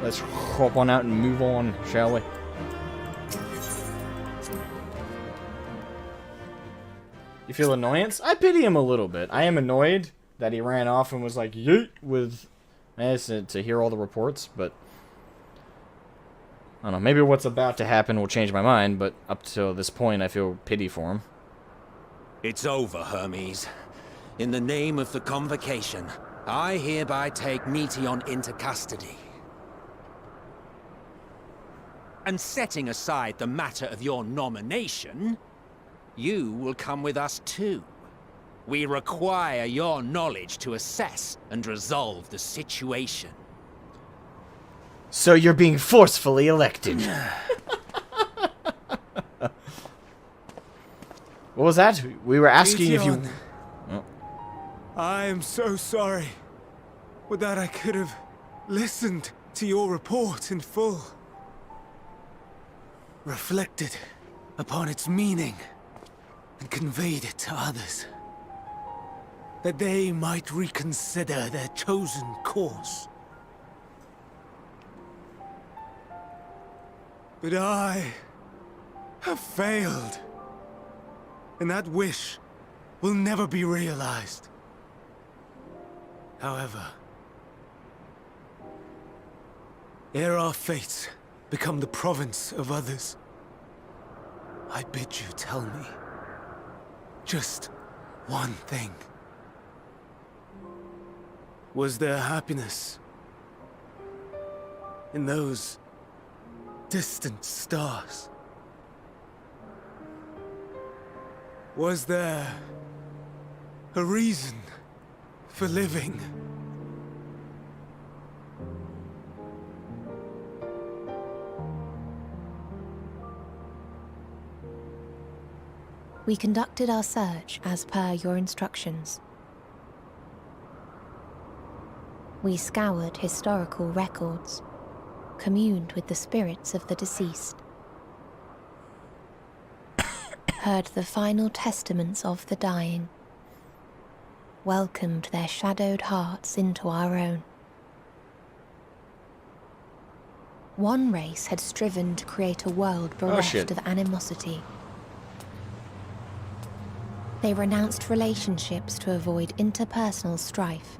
Let's hop on out and move on, shall we? You feel annoyance? I pity him a little bit. I am annoyed that he ran off and was like, yeet, with... to hear all the reports, but... I don't know, maybe what's about to happen will change my mind, but up to this point I feel pity for him. It's over, Hermes. In the name of the Convocation, I hereby take Meteon into custody. And setting aside the matter of your nomination, you will come with us too. We require your knowledge to assess and resolve the situation. So you're being forcefully elected. What was that? We were asking if you... Oh. I am so sorry. With that I could have listened to your report in full. Reflected upon its meaning and conveyed it to others. That they might reconsider their chosen course. But I have failed. And that wish will never be realized. However, ere our fates become the province of others, I bid you tell me just one thing. Was there happiness in those distant stars? Was there a reason for living? We conducted our search as per your instructions. We scoured historical records, communed with the spirits of the deceased, heard the final testaments of the dying, welcomed their shadowed hearts into our own. One race had striven to create a world bereft of animosity. They renounced relationships to avoid interpersonal strife,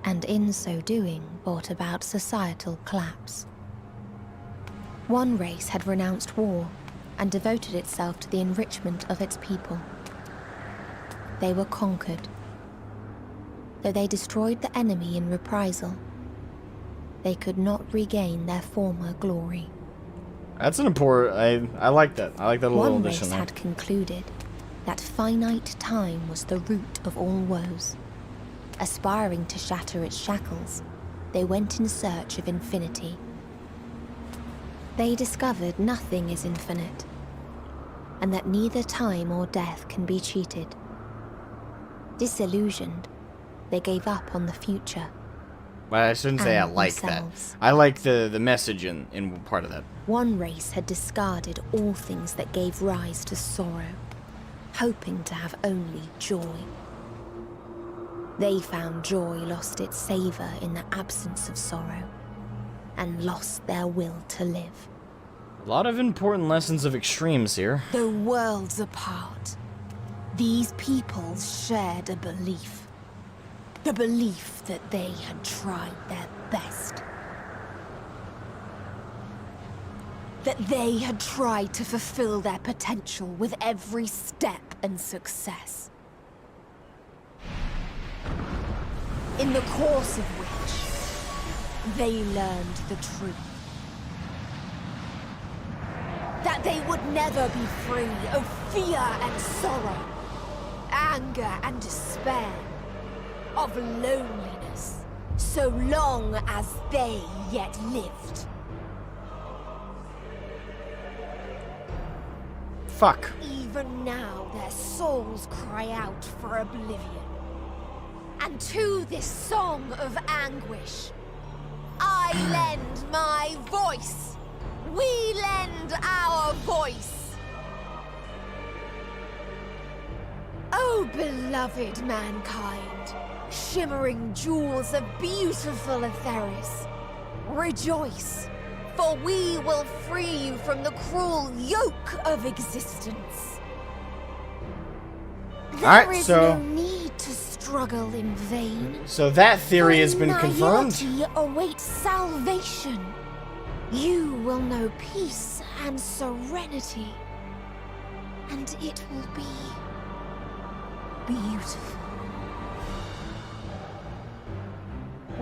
and in so doing brought about societal collapse. One race had renounced war and devoted itself to the enrichment of its people. They were conquered. Though they destroyed the enemy in reprisal, they could not regain their former glory. That's an important... I like that. I like that little One addition race there. had concluded that finite time was the root of all woes. Aspiring to shatter its shackles, they went in search of infinity. They discovered nothing is infinite, and that neither time or death can be cheated. Disillusioned, they gave up on the future. Well, I shouldn't say I and like themselves. that. I like the message in part of that. One race had discarded all things that gave rise to sorrow, hoping to have only joy. They found joy lost its savor in the absence of sorrow, and lost their will to live. A lot of important lessons of extremes here. Though worlds apart, these peoples shared a belief. The belief that they had tried their best. That they had tried to fulfill their potential with every step and success. In the course of which, they learned the truth. That they would never be free of fear and sorrow, anger and despair, of loneliness, so long as they yet lived. Fuck. Even now their souls cry out for oblivion. And to this song of anguish, I lend my voice. We lend our voice. Oh, beloved mankind, shimmering jewels of beautiful Etheris, Rejoice, for we will free you from the cruel yoke of existence. There is so- no need to struggle in vain. So that theory For has been confirmed. naivety awaits salvation. You will know peace and serenity. And it will be beautiful.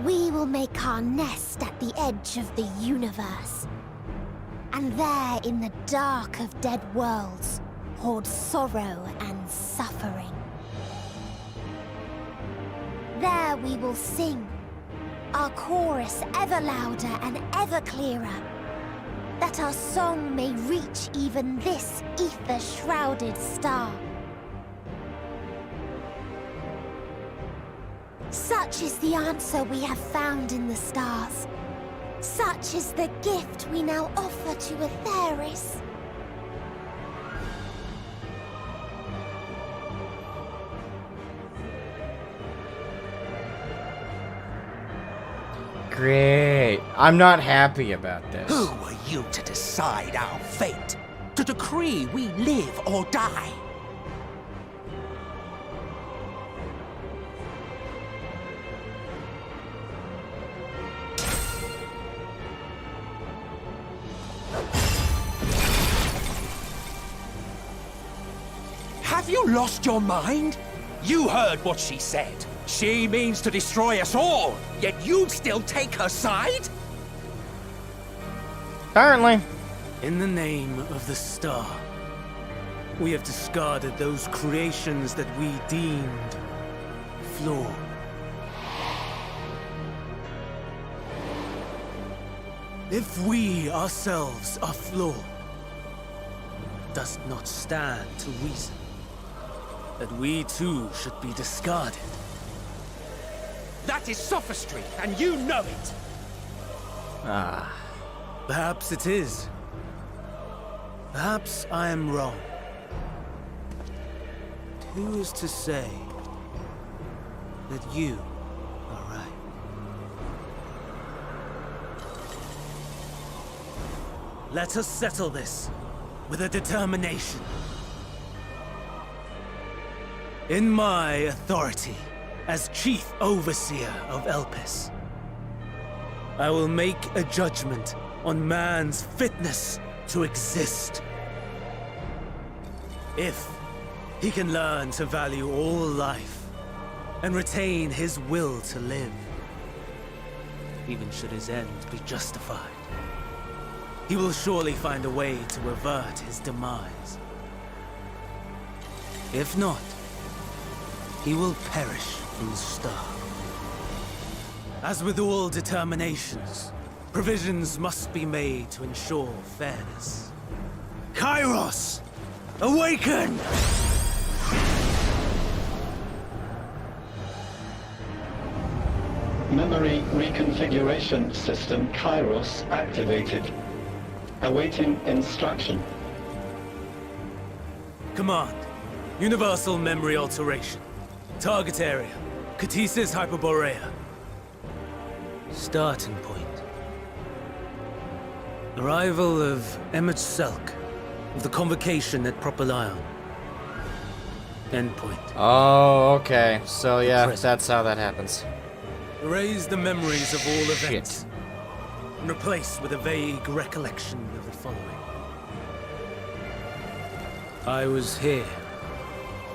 We will make our nest at the edge of the universe. And there in the dark of dead worlds, hoard sorrow and suffering. There we will sing, our chorus ever louder and ever clearer, that our song may reach even this ether-shrouded star. Such is the answer we have found in the stars. Such is the gift we now offer to Aetheris. Great. I'm not happy about this. Who are you to decide our fate? To decree we live or die? Have you lost your mind? You heard what she said. She means to destroy us all, yet you'd still take her side? Apparently. In the name of the star, we have discarded those creations that we deemed flawed. If we ourselves are flawed, it does not stand to reason that we too should be discarded. That is sophistry, and you know it! Ah. Perhaps it is. Perhaps I am wrong. Who is to say that you are right? Let us settle this with a determination. In my authority as Chief Overseer of Elpis, I will make a judgment on man's fitness to exist. If he can learn to value all life and retain his will to live, even should his end be justified, he will surely find a way to avert his demise. If not, he will perish in the star. As with all determinations, provisions must be made to ensure fairness. Kairos! Awaken! Memory reconfiguration system Kairos activated. Awaiting instruction. Command. Universal memory alteration. Target area. Catesis Hyperborea. Starting point. Arrival of Emmett Selk of the Convocation at Propylion. Endpoint. Oh, okay. So yeah, Present. that's how that happens. Erase the memories of all Shit. events and replace with a vague recollection of the following. I was here,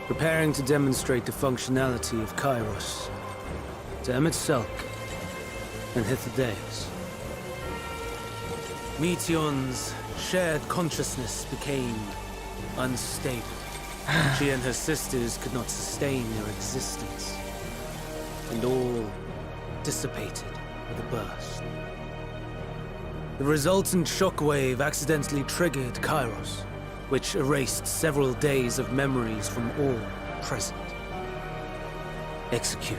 preparing to demonstrate the functionality of Kairos to Emmett Selk and Hithodeus. Meteon's shared consciousness became unstable. She and her sisters could not sustain their existence, and all dissipated with a burst. The resultant shockwave accidentally triggered Kairos, which erased several days of memories from all present. Execute.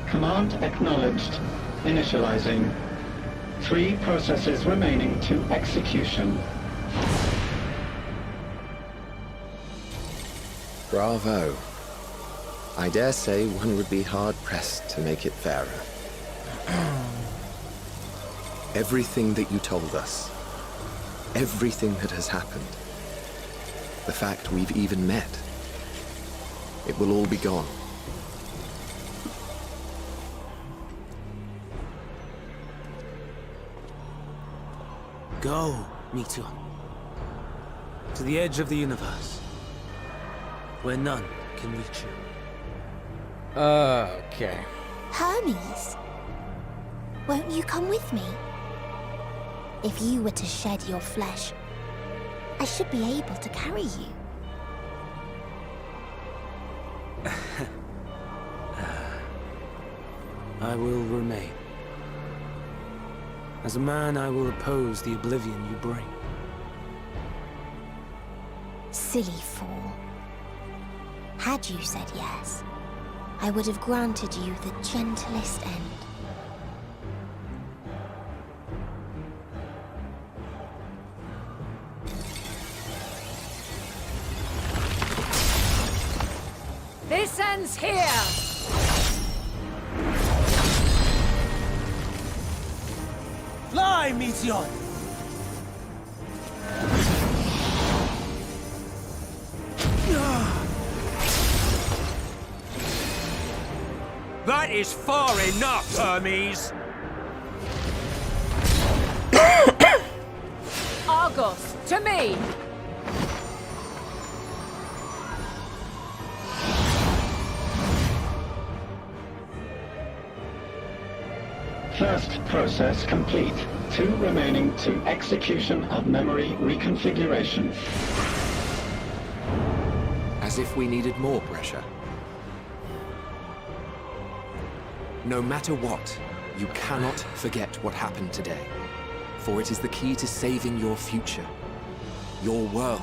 Command acknowledged. Initializing. 3 processes remaining to execution. Bravo. I dare say one would be hard-pressed to make it fairer. Everything that you told us, everything that has happened, the fact we've even met, it will all be gone. Go, Meteor. To the edge of the universe, where none can reach you. Okay. Hermes, won't you come with me? If you were to shed your flesh, I should be able to carry you. I will remain. As a man, I will oppose the oblivion you bring. Silly fool. Had you said yes, I would have granted you the gentlest end. This ends here! Fly, Meteor! That is far enough, Hermes! Argos, to me! First process complete. 2 remaining to execution of memory reconfiguration. As if we needed more pressure. No matter what, you cannot forget what happened today. For it is the key to saving your future. Your world.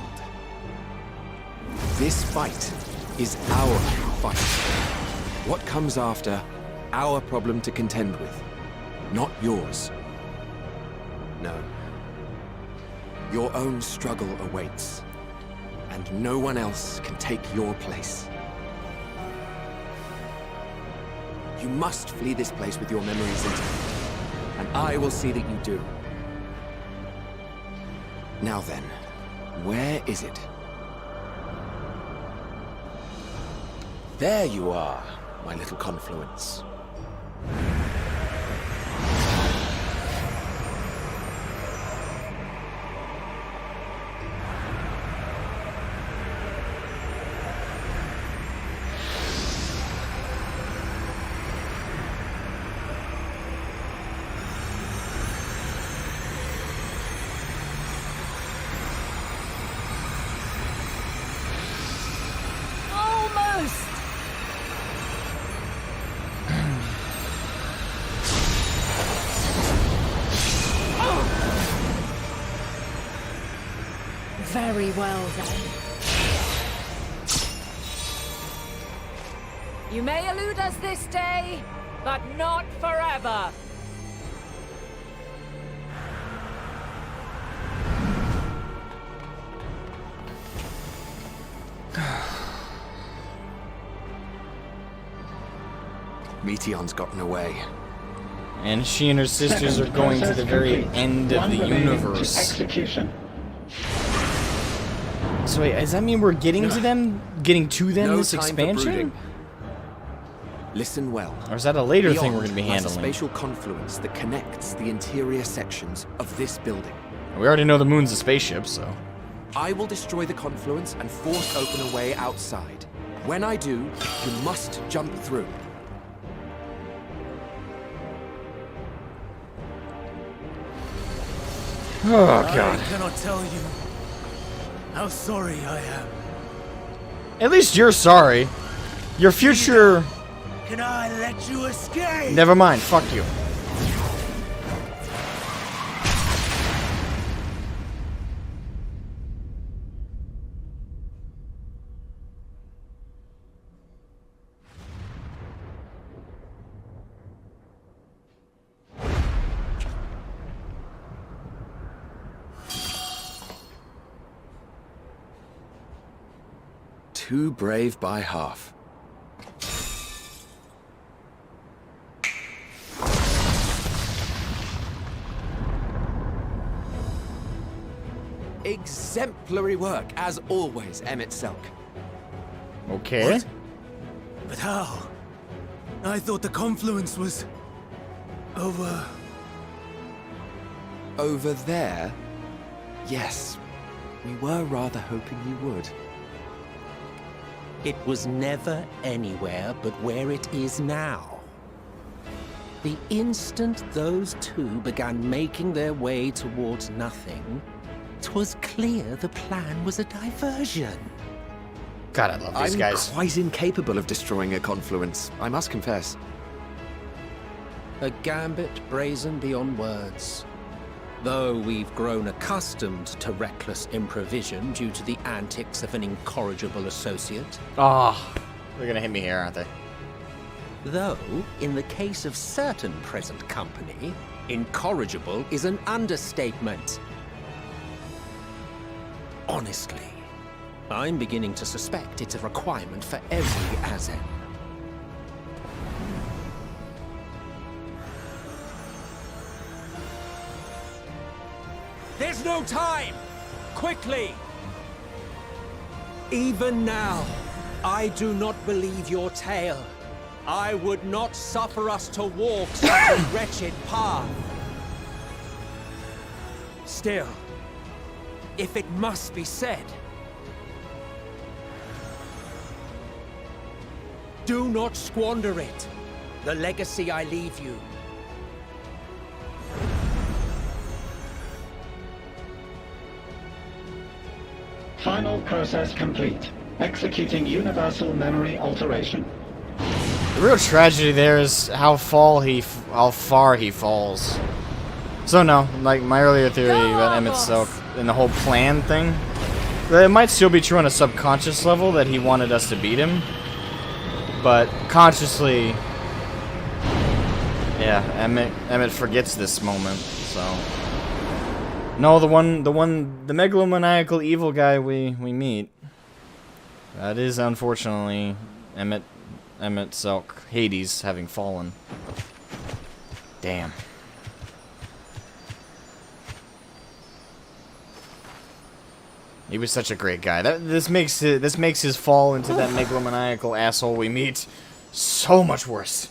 This fight is our fight. What comes after, our problem to contend with. Not yours. No. Your own struggle awaits. And no one else can take your place. You must flee this place with your memories intact. And I will see that you do. Now then, where is it? There you are, my little confluence. Very well then. You may elude us this day, but not forever. Meteon's gotten away. And she and her sisters are going to the very end of the universe. Execution. So wait, does that mean we're getting to them this time for expansion? brooding. Listen well. Or is that a later thing Beyond we're going to be lies a handling? spatial confluence that connects the interior sections of this building. We already know the moon's a spaceship, so... I will destroy the confluence and force open a way outside. When I do, you must jump through. Oh, God. I cannot tell you how sorry I am. At least you're sorry. Your future... Can I let you escape? Never mind, fuck you. Too brave by half. Exemplary work, as always, Emmett Selk. Okay. What? But how? I thought the confluence was... over... Over there? Yes. We were rather hoping you would. It was never anywhere but where it is now. The instant those two began making their way towards nothing, 'twas clear the plan was a diversion. God, I love these I'm guys. quite incapable of destroying a confluence, I must confess. A gambit brazen beyond words. Though we've grown accustomed to reckless improvision due to the antics of an incorrigible associate. Oh, they're gonna hit me here, aren't they? Though, in the case of certain present company, incorrigible is an understatement. Honestly, I'm beginning to suspect it's a requirement for every Azen. There's no time! Quickly! Even now, I do not believe your tale. I would not suffer us to walk such a wretched path. Still, if it must be said, do not squander it. The legacy I leave you. Final process complete. Executing universal memory alteration. The real tragedy there is how far he falls. So no, like my earlier theory about Emmett Selk and the whole plan thing, that it might still be true on a subconscious level that he wanted us to beat him, but consciously, yeah, Emmett forgets this moment. So no, the megalomaniacal evil guy we meet, that is unfortunately Emmett Selk, Hades having fallen. Damn. He was such a great guy. This makes his fall into that megalomaniacal asshole we meet so much worse.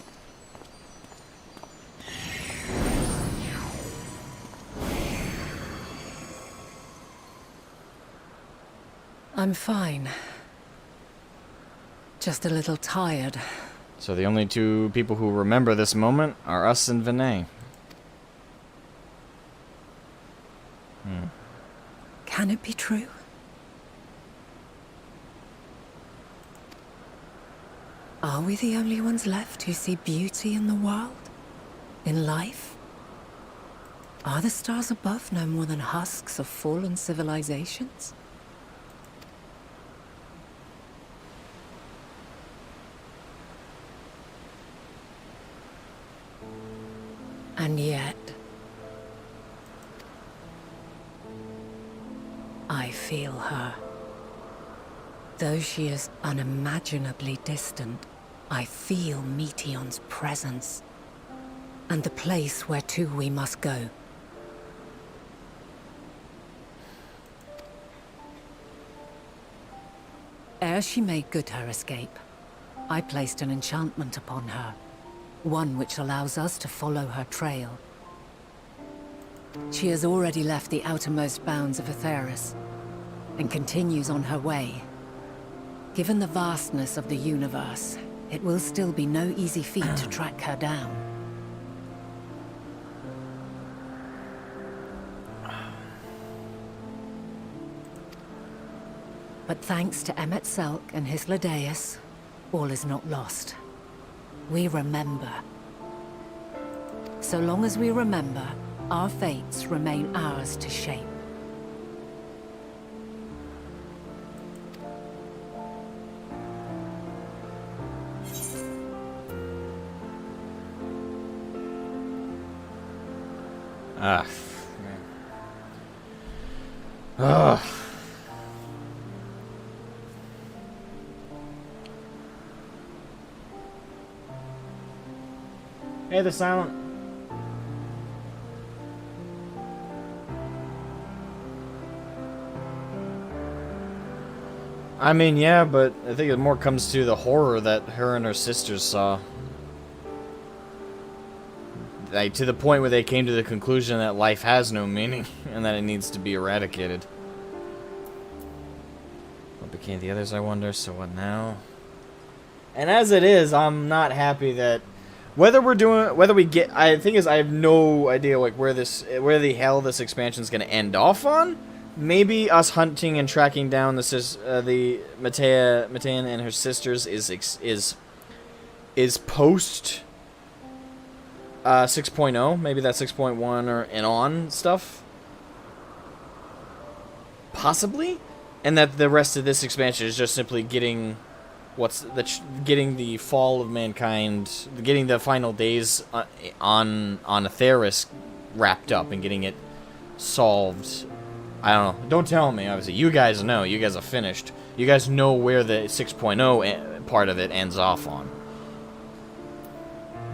I'm fine. Just a little tired. So the only two people who remember this moment are us and Vinay. Can it be true? Are we the only ones left who see beauty in the world? In life? Are the stars above no more than husks of fallen civilizations? And yet, I feel her. Though she is unimaginably distant, I feel Meteion's presence, and the place where to we must go. Ere she made good her escape, I placed an enchantment upon her. One which allows us to follow her trail. She has already left the outermost bounds of Aetheris, and continues on her way. Given the vastness of the universe, it will still be no easy feat to track her down. But thanks to Emmett Selk and his Ladeus, all is not lost. We remember. So long as we remember, our fates remain ours to shape. Hey, the silent. I mean, yeah, but I think it more comes to the horror that her and her sisters saw. Like, to the point where they came to the conclusion that life has no meaning and that it needs to be eradicated. What became the others, I wonder? So what now? And as it is, I'm not happy that whether we get. I think is I have no idea like where the hell this expansion is going to end off on. Maybe us hunting and tracking down the Matean and her sisters is post 6.0. Maybe that 6.1 or and on stuff. Possibly, and that the rest of this expansion is just simply getting getting the fall of mankind, getting the final days on Atheris wrapped up and getting it solved. I don't know. Don't tell me, obviously. You guys know. You guys are finished. You guys know where the 6.0 part of it ends off on.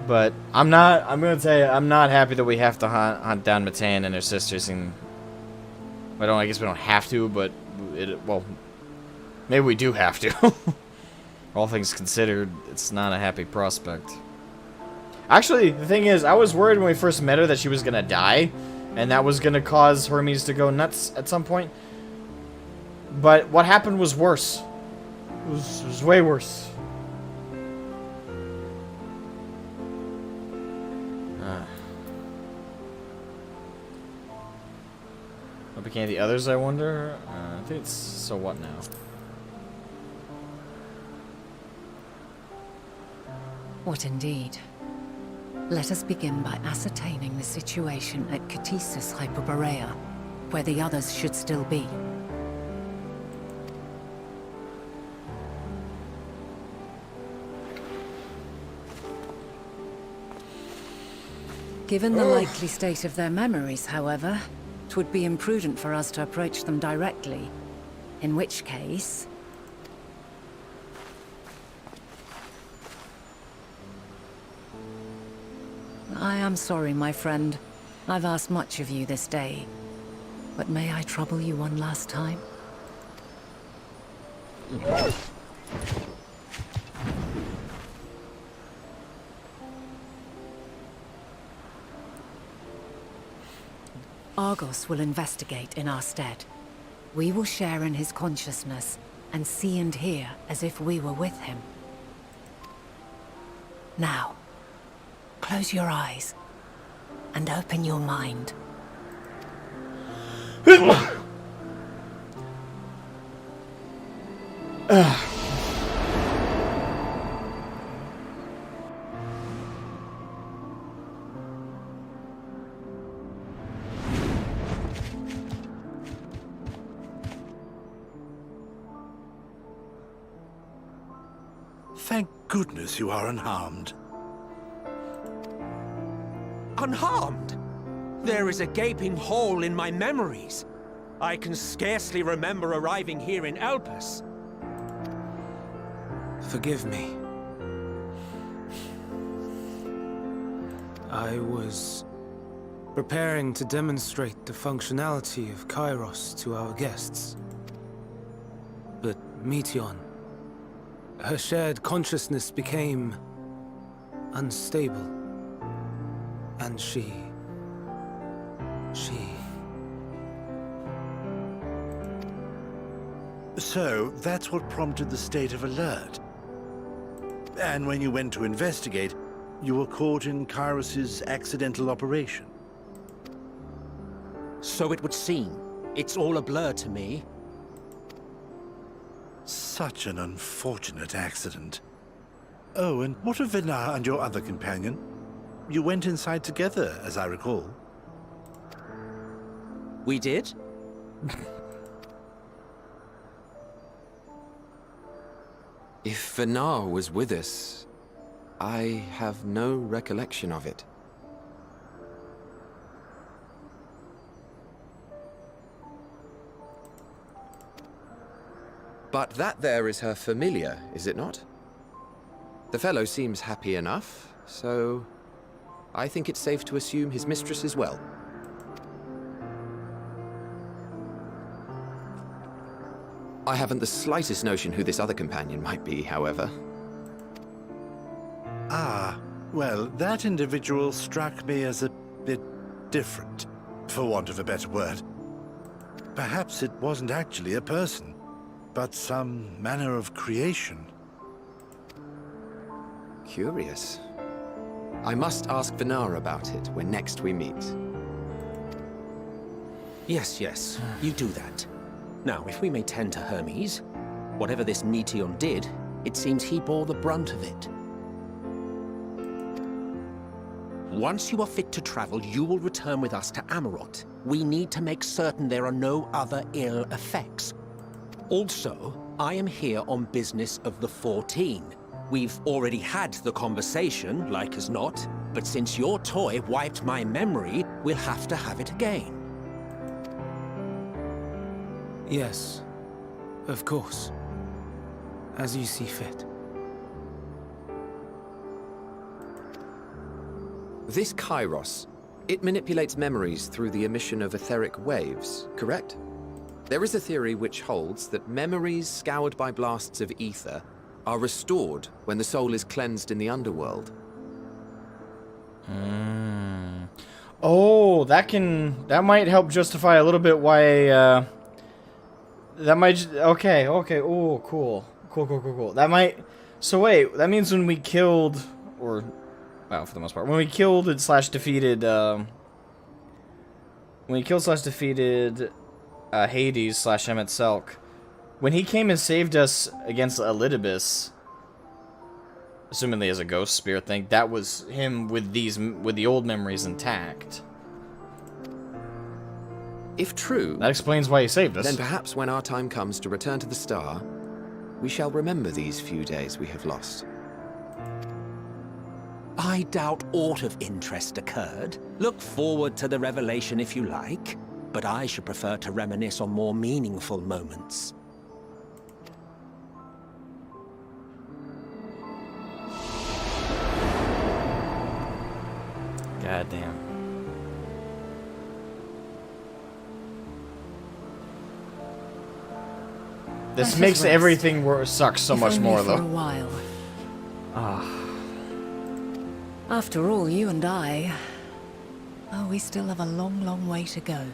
But I'm going to tell you, I'm not happy that we have to hunt down Matan and her sisters. And I guess we don't have to, but well, maybe we do have to. All things considered, it's not a happy prospect. Actually, the thing is, I was worried when we first met her that she was going to die, and that was going to cause Hermes to go nuts at some point. But what happened was worse. It was way worse. What became the others, I wonder? I think it's... So what now? What indeed? Let us begin by ascertaining the situation at Katisis Hyperborea, where the others should still be. Given the likely state of their memories, however, it would be imprudent for us to approach them directly. In which case... I am sorry, my friend. I've asked much of you this day. But may I trouble you one last time? Argos will investigate in our stead. We will share in his consciousness and see and hear as if we were with him. Now, close your eyes and open your mind. Thank goodness you are unharmed. Unharmed? There is a gaping hole in my memories. I can scarcely remember arriving here in Elpis. Forgive me. I was preparing to demonstrate the functionality of Kairos to our guests. But Meteon, her shared consciousness became unstable. And she... So, that's what prompted the state of alert. And when you went to investigate, you were caught in Kairos's accidental operation. So it would seem. It's all a blur to me. Such an unfortunate accident. Oh, and what of Vinar and your other companion? You went inside together, as I recall. We did? If Vinar was with us, I have no recollection of it. But that there is her familiar, is it not? The fellow seems happy enough, so I think it's safe to assume his mistress as well. I haven't the slightest notion who this other companion might be, however. Ah, well, that individual struck me as a bit different, for want of a better word. Perhaps it wasn't actually a person, but some manner of creation. Curious. I must ask Venara about it when next we meet. Yes, yes, you do that. Now, if we may tend to Hermes, whatever this Meteon did, it seems he bore the brunt of it. Once you are fit to travel, you will return with us to Amarot. We need to make certain there are no other ill effects. Also, I am here on business of the 14. We've already had the conversation, like as not, but since your toy wiped my memory, we'll have to have it again. Yes, of course. As you see fit. This Kairos, it manipulates memories through the emission of etheric waves, correct? There is a theory which holds that memories scoured by blasts of ether are restored when the soul is cleansed in the underworld. Oh, that might help justify a little bit why, that might, okay, oh, cool. That might, so wait, that means when we killed, or, well, for the most part, when we killed and slash defeated, Hades slash Emmett Selk, when he came and saved us against Elidibus, assumingly as a ghost spirit thing, that was him with the old memories intact. If true, that explains why he saved us. Then perhaps when our time comes to return to the star, we shall remember these few days we have lost. I doubt aught of interest occurred. Look forward to the revelation if you like, but I should prefer to reminisce on more meaningful moments. Goddamn. This makes everything suck so much more, though. For a while. Ah. After all, you and I... Oh, we still have a long, long way to go.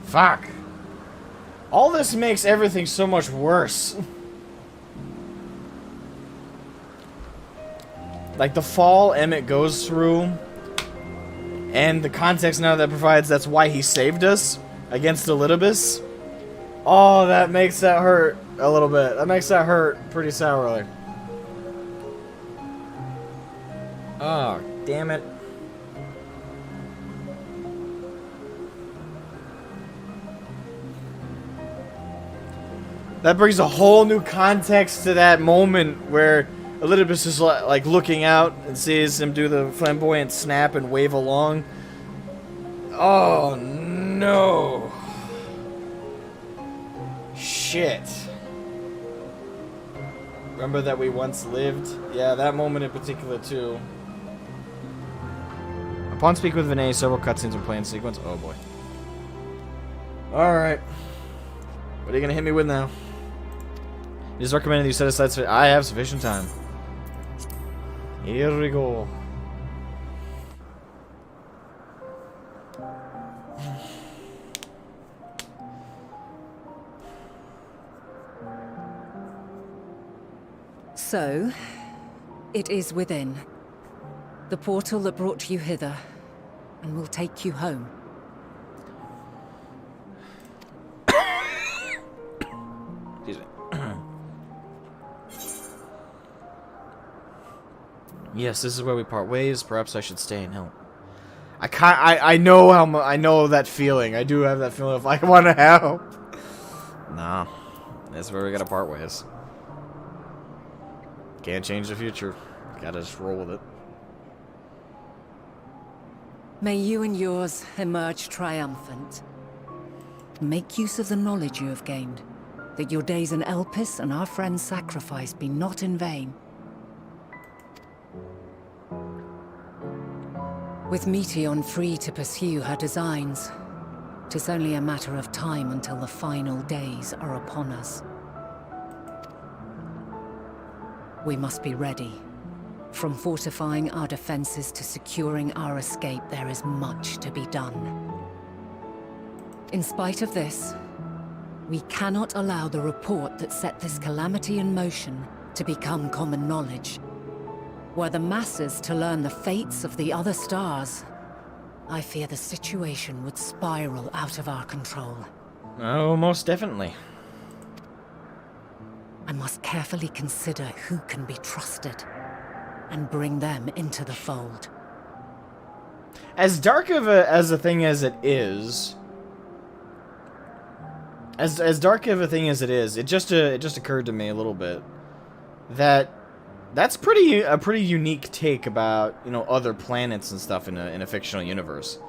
Fuck. All this makes everything so much worse. Like the fall Emmett goes through, and the context now that provides that's why he saved us against Elidibus. Oh, that makes that hurt a little bit. That makes that hurt pretty sourly. Oh, damn it. That brings a whole new context to that moment where Elidibus is like looking out and sees him do the flamboyant snap and wave along. Oh no. Shit. Remember that we once lived? Yeah, that moment in particular too. Upon speaking with Vinay, several cutscenes were playing in sequence. Oh boy. Alright. What are you gonna hit me with now? It is recommended you set aside. I have sufficient time. Here we go. So, it is within. The portal that brought you hither, and will take you home. Excuse me. Yes, this is where we part ways. Perhaps I should stay and help. I know I know that feeling. I do have that feeling if I want to help. Nah. This is where we gotta part ways. Can't change the future. Gotta just roll with it. May you and yours emerge triumphant. Make use of the knowledge you have gained, that your days in Elpis and our friend's sacrifice be not in vain. With Meteon free to pursue her designs, 'tis only a matter of time until the final days are upon us. We must be ready. From fortifying our defenses to securing our escape, there is much to be done. In spite of this, we cannot allow the report that set this calamity in motion to become common knowledge. Were the masses to learn the fates of the other stars, I fear the situation would spiral out of our control. Oh, most definitely. I must carefully consider who can be trusted, and bring them into the fold. As dark of a thing as it is, as dark of a thing as it is, it just occurred to me a little bit that that's a pretty unique take about, you know, other planets and stuff in a fictional universe,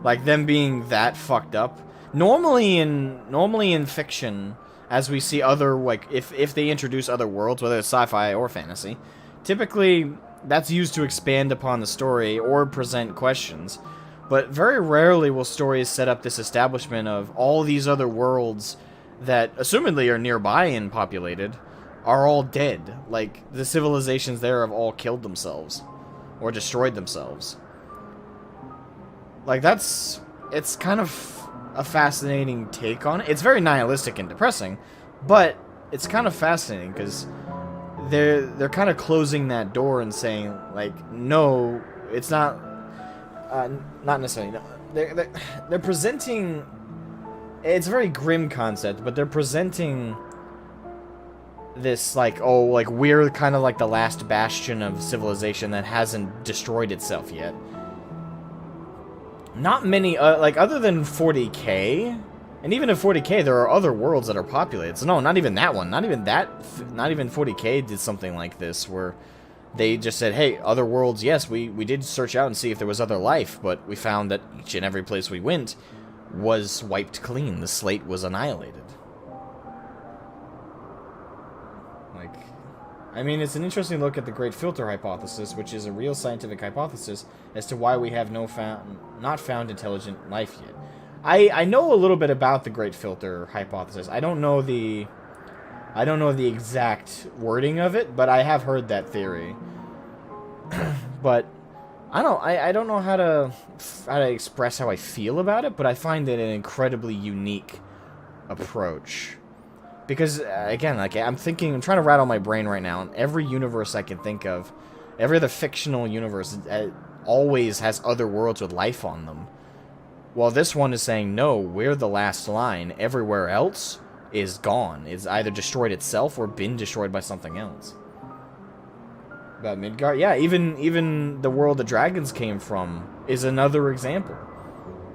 like them being that fucked up. Normally in fiction, as we see other, like, if they introduce other worlds, whether it's sci-fi or fantasy, typically that's used to expand upon the story or present questions. But very rarely will stories set up this establishment of all these other worlds that, assumedly, are nearby and populated, are all dead. Like, the civilizations there have all killed themselves. Or destroyed themselves. Like, it's kind of a fascinating take on it. It's very nihilistic and depressing, but it's kind of fascinating, because they're kind of closing that door and saying, like, no, it's not... not necessarily. No. They're presenting. It's a very grim concept, but they're presenting this like, oh, like we're kind of like the last bastion of civilization that hasn't destroyed itself yet. Not many, like other than 40K, and even in 40K, there are other worlds that are populated. So no, not even that one. Not even that. Not even 40K did something like this where they just said, hey, other worlds, yes, we did search out and see if there was other life, but we found that each and every place we went was wiped clean. The slate was annihilated. Like, I mean, it's an interesting look at the Great Filter Hypothesis, which is a real scientific hypothesis as to why we have not found intelligent life yet. I know a little bit about the Great Filter Hypothesis. I don't know the exact wording of it, but I have heard that theory. But I don't know how to express how I feel about it, but I find it an incredibly unique approach. Because again, like I'm trying to rattle my brain right now, and every universe I can think of, every other fictional universe always has other worlds with life on them. While this one is saying, no, we're the last line. Everywhere else is gone. It's either destroyed itself or been destroyed by something else. About Midgard, yeah, even the world the dragons came from is another example.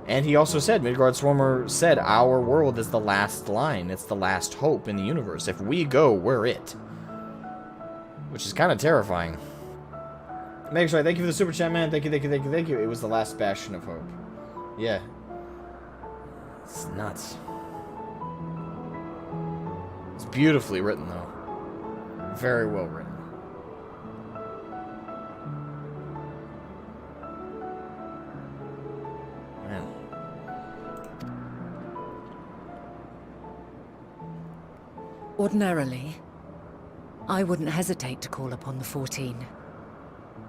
And he also said, Midgard Swarmer said, our world is the last line. It's the last hope in the universe. If we go, we're it. Which is kind of terrifying. Make sure, thank you for the super chat, man. Thank you. It was the last bastion of hope. Yeah. It's nuts. It's beautifully written, though. Very well written. Man. Ordinarily, I wouldn't hesitate to call upon the 14.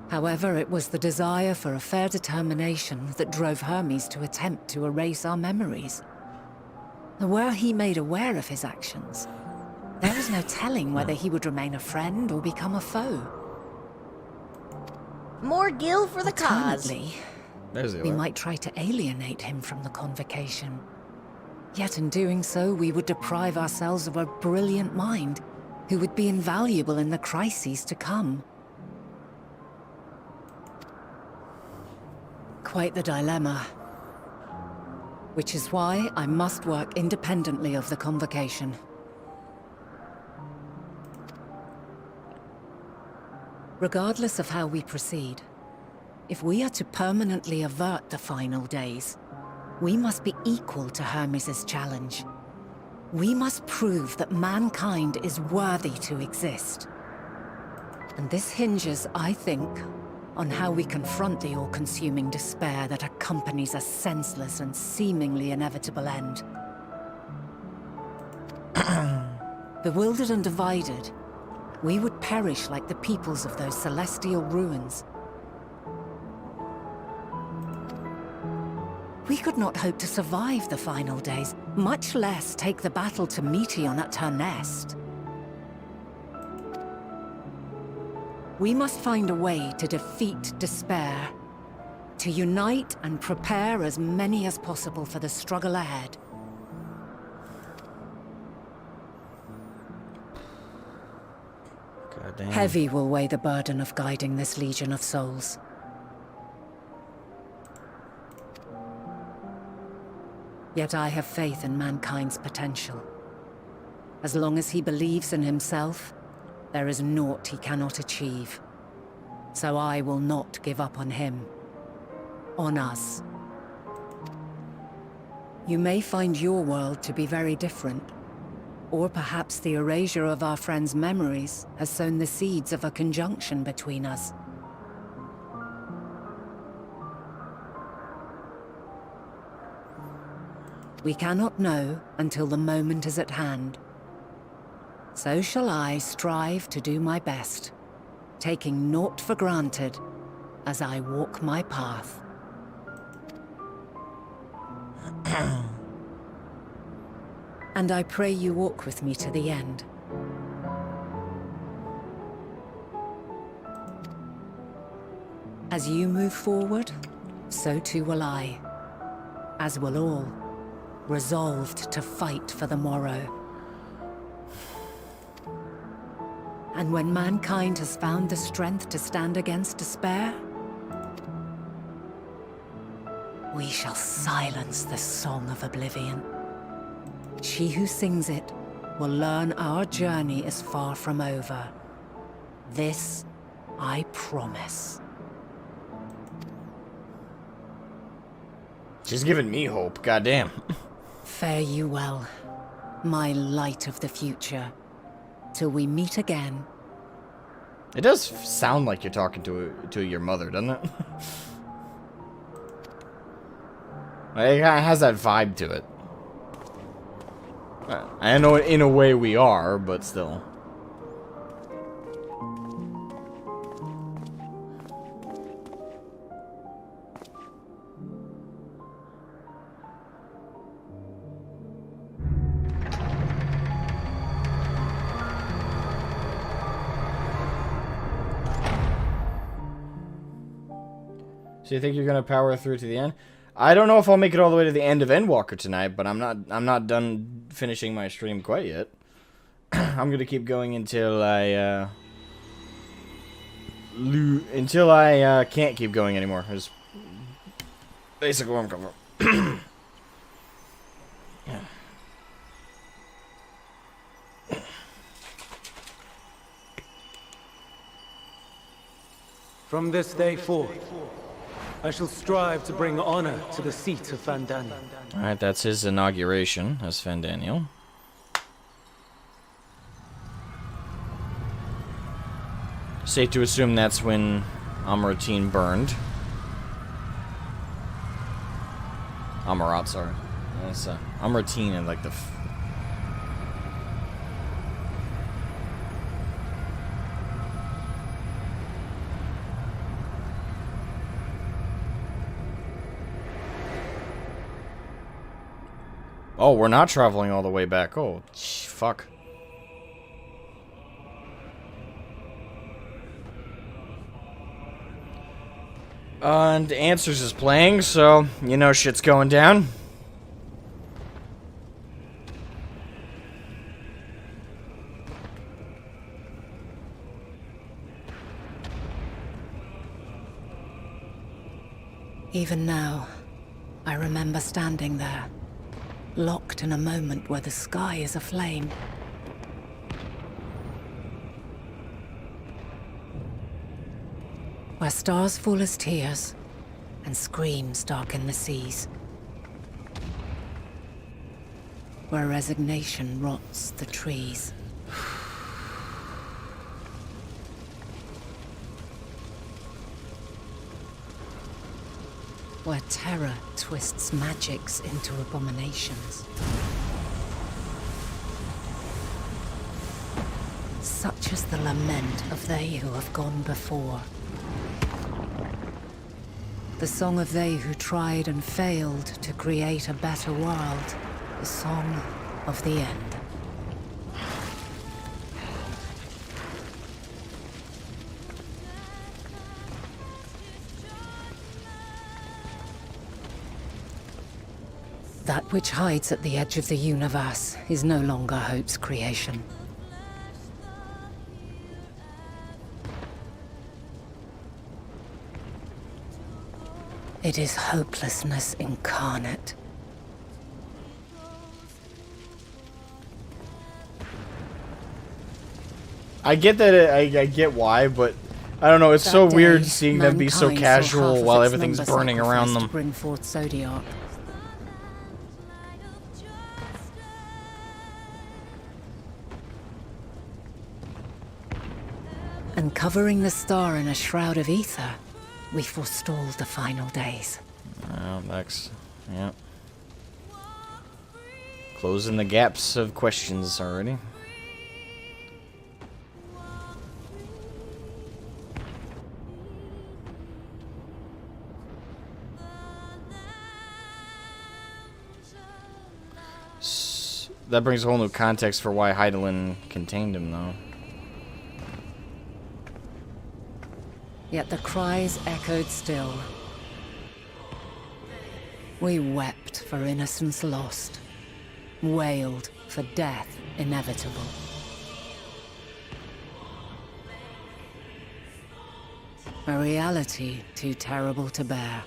However, it was the desire for a fair determination that drove Hermes to attempt to erase our memories. Were he made aware of his actions, there is no telling whether he would remain a friend or become a foe. More gil for the cause. Alternately, we might try to alienate him from the convocation. Yet in doing so, we would deprive ourselves of a brilliant mind who would be invaluable in the crises to come. Quite the dilemma. Which is why I must work independently of the convocation. Regardless of how we proceed, If we are to permanently avert the final days, we must be equal to Hermes' challenge. We must prove that mankind is worthy to exist. And this hinges, I think, on how we confront the all-consuming despair that accompanies a senseless and seemingly inevitable end. Bewildered and divided, we would perish like the peoples of those celestial ruins. We could not hope to survive the final days, much less take the battle to Meteion at her nest. We must find a way to defeat despair, to unite and prepare as many as possible for the struggle ahead. Goddamn. Heavy will weigh the burden of guiding this legion of souls. Yet I have faith in mankind's potential. As long as he believes in himself, there is naught he cannot achieve. So I will not give up on him. On us. You may find your world to be very different. Or perhaps the erasure of our friends' memories has sown the seeds of a conjunction between us. We cannot know until the moment is at hand. So shall I strive to do my best, taking naught for granted as I walk my path. And I pray you walk with me to the end. As you move forward, so too will I, as will all, resolved to fight for the morrow. And when mankind has found the strength to stand against despair, we shall silence the song of oblivion. She who sings it will learn our journey is far from over. This I promise. She's giving me hope, goddamn. Fare you well, my light of the future, till we meet again. It does sound like you're talking to your mother, doesn't it? It kind of has that vibe to it. I know in a way we are, but still. So you think you're gonna power through to the end? I don't know if I'll make it all the way to the end of Endwalker tonight, but I'm not done finishing my stream quite yet. I'm gonna keep going until I can't keep going anymore. Is basically where I'm coming from. Yeah. From this day forth, I shall strive to bring honor to the seat of Fandaniel. Alright, that's his inauguration as Fandaniel. Safe to assume that's when Amaratine burned. Amarat, sorry. That's Amaratine and like the... Oh, we're not traveling all the way back. Oh, fuck. And Answers is playing, so you know shit's going down. Even now, I remember standing there, locked in a moment where the sky is aflame. where stars fall as tears and screams darken the seas, where resignation rots the trees. Where terror twists magics into abominations. Such is the lament of they who have gone before. The song of they who tried and failed to create a better world. The song of the end. That which hides at the edge of the universe is no longer Hope's creation. It is hopelessness incarnate. I get that. I get why, but I don't know. It's so weird seeing them be so casual while everything's burning around them. To bring forth Zodiac. And covering the star in a shroud of ether, we forestalled the final days. Next. Yeah. Closing the gaps of questions already. That brings a whole new context for why Hydaelyn contained him, though. Yet the cries echoed still. We wept for innocence lost, wailed for death inevitable. A reality too terrible to bear.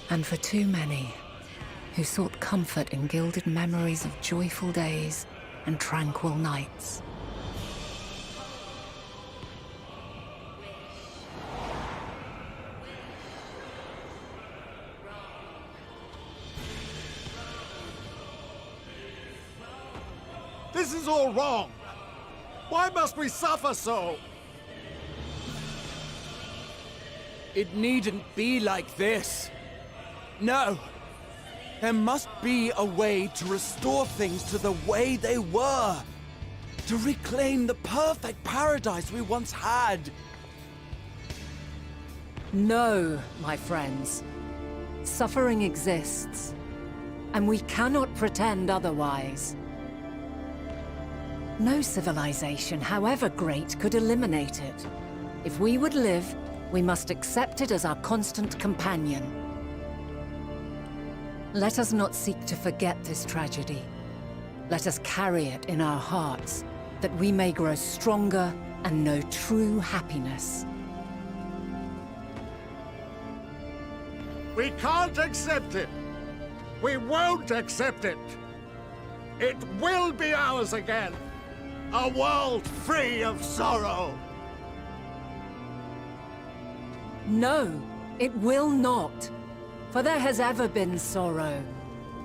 And for too many who sought comfort in gilded memories of joyful days and tranquil nights. This is all wrong! Why must we suffer so? It needn't be like this. No. There must be a way to restore things to the way they were. To reclaim the perfect paradise we once had. No, my friends. Suffering exists, and we cannot pretend otherwise. No civilization, however great, could eliminate it. If we would live, we must accept it as our constant companion. Let us not seek to forget this tragedy. Let us carry it in our hearts, that we may grow stronger and know true happiness. We can't accept it! We won't accept it! It will be ours again! A world free of sorrow! No, it will not. For there has ever been sorrow.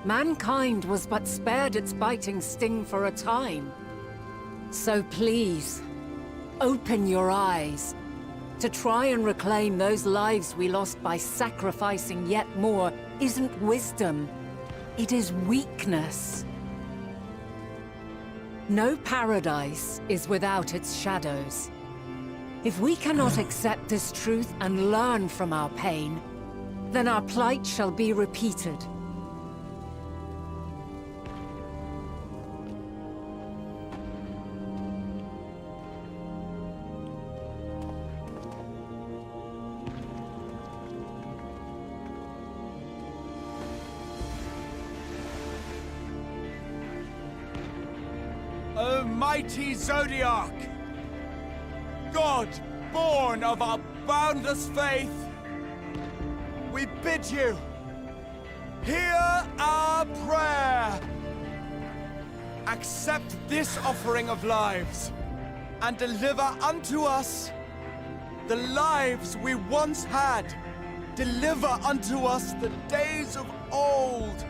Mankind was but spared its biting sting for a time. So please, open your eyes. To try and reclaim those lives we lost by sacrificing yet more isn't wisdom. It is weakness. No paradise is without its shadows. If we cannot accept this truth and learn from our pain, then our plight shall be repeated. O mighty Zodiac! God, born of our boundless faith, we bid you, hear our prayer. Accept this offering of lives, and deliver unto us the lives we once had. Deliver unto us the days of old.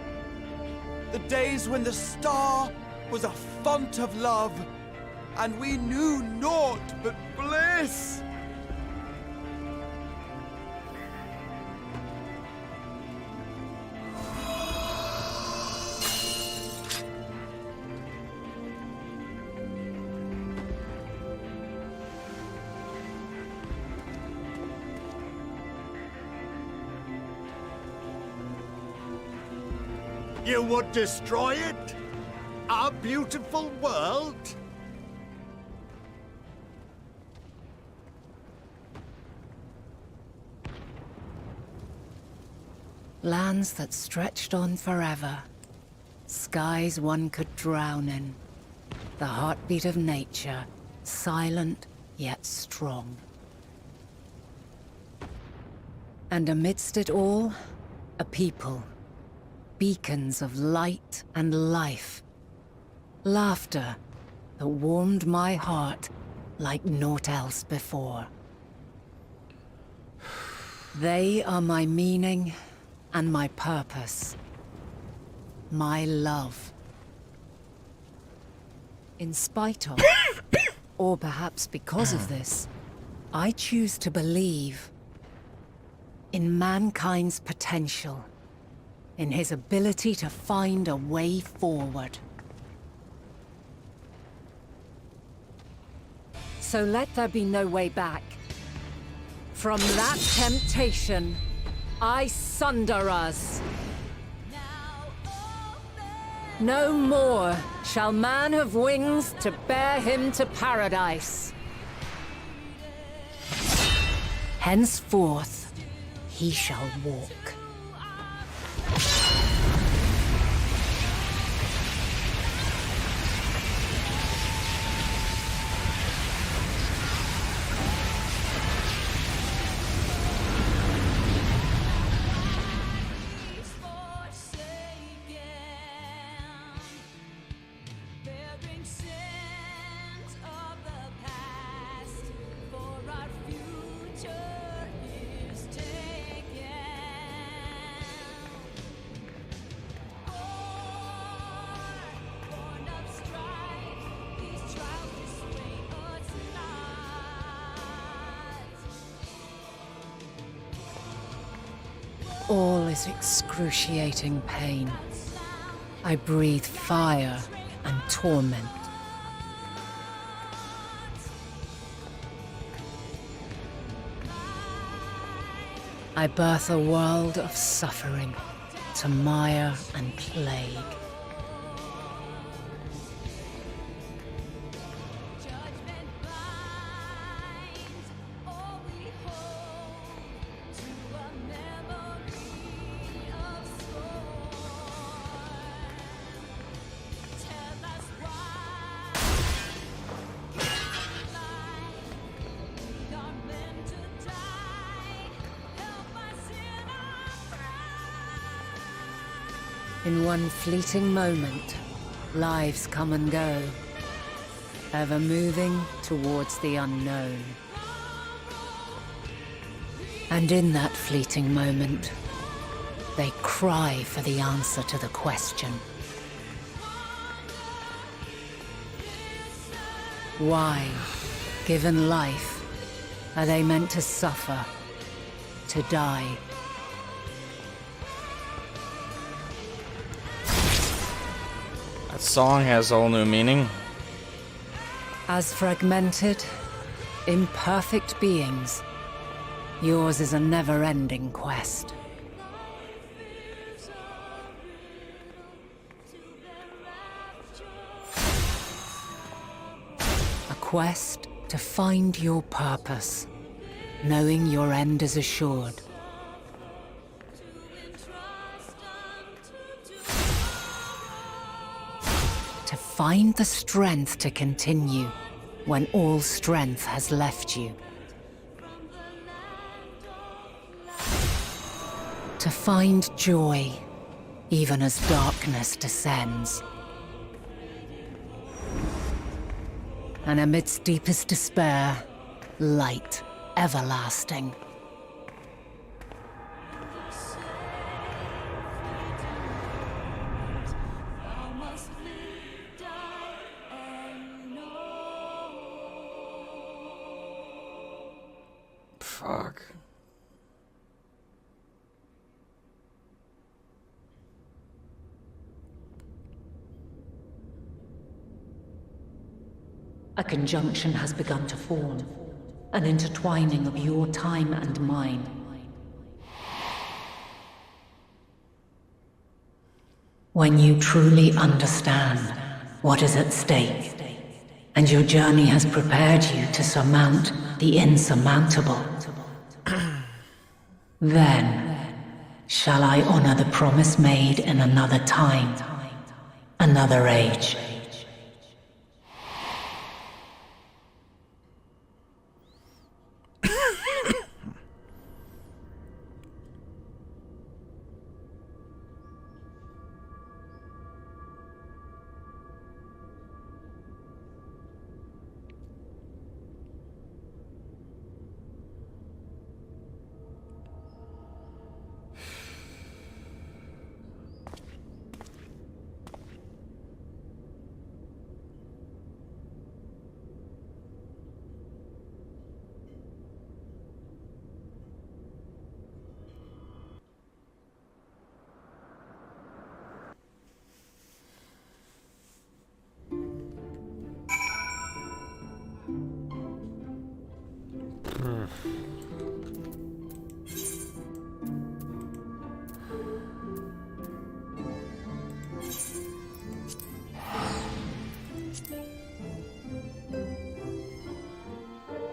The days when the star was a font of love, and we knew naught but bliss. You would destroy it? Our beautiful world? Lands that stretched on forever. Skies one could drown in. The heartbeat of nature, silent yet strong. And amidst it all, a people. Beacons of light and life. Laughter that warmed my heart like naught else before. They are my meaning and my purpose. My love. In spite of, or perhaps because of this, I choose to believe in mankind's potential. In his ability to find a way forward. So let there be no way back. From that temptation, I sunder us. No more shall man have wings to bear him to paradise. Henceforth, he shall walk. All is excruciating pain. I breathe fire and torment. I birth a world of suffering to mire and plague. In one fleeting moment, lives come and go, ever moving towards the unknown. And in that fleeting moment, they cry for the answer to the question. Why, given life, are they meant to suffer, to die? That song has a whole new meaning. As fragmented, imperfect beings, yours is a never-ending quest. A quest to find your purpose, knowing your end is assured. To find the strength to continue when all strength has left you. To find joy, even as darkness descends. And amidst deepest despair, light everlasting. Fuck. A conjunction has begun to form, an intertwining of your time and mine. When you truly understand what is at stake, and your journey has prepared you to surmount the insurmountable, then shall I honor the promise made in another time, another age.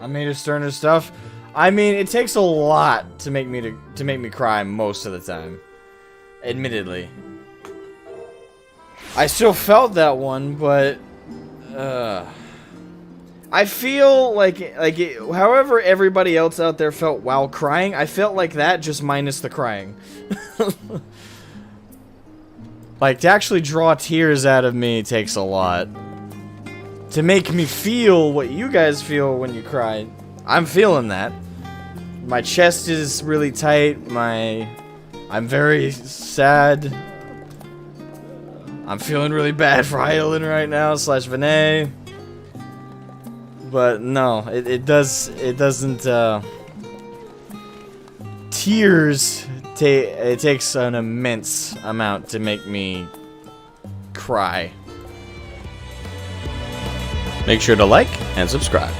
I made a sterner stuff. I mean, it takes a lot to make me cry most of the time. Admittedly. I still felt that one, but I feel like however everybody else out there felt while crying, I felt like that, just minus the crying. Like, to actually draw tears out of me takes a lot. To make me feel what you guys feel when you cry, I'm feeling that. My chest is really tight, I'm very sad. I'm feeling really bad for Hydaelyn right now, / Vinay. But no, it doesn't, tears, it takes an immense amount to make me cry. Make sure to like and subscribe.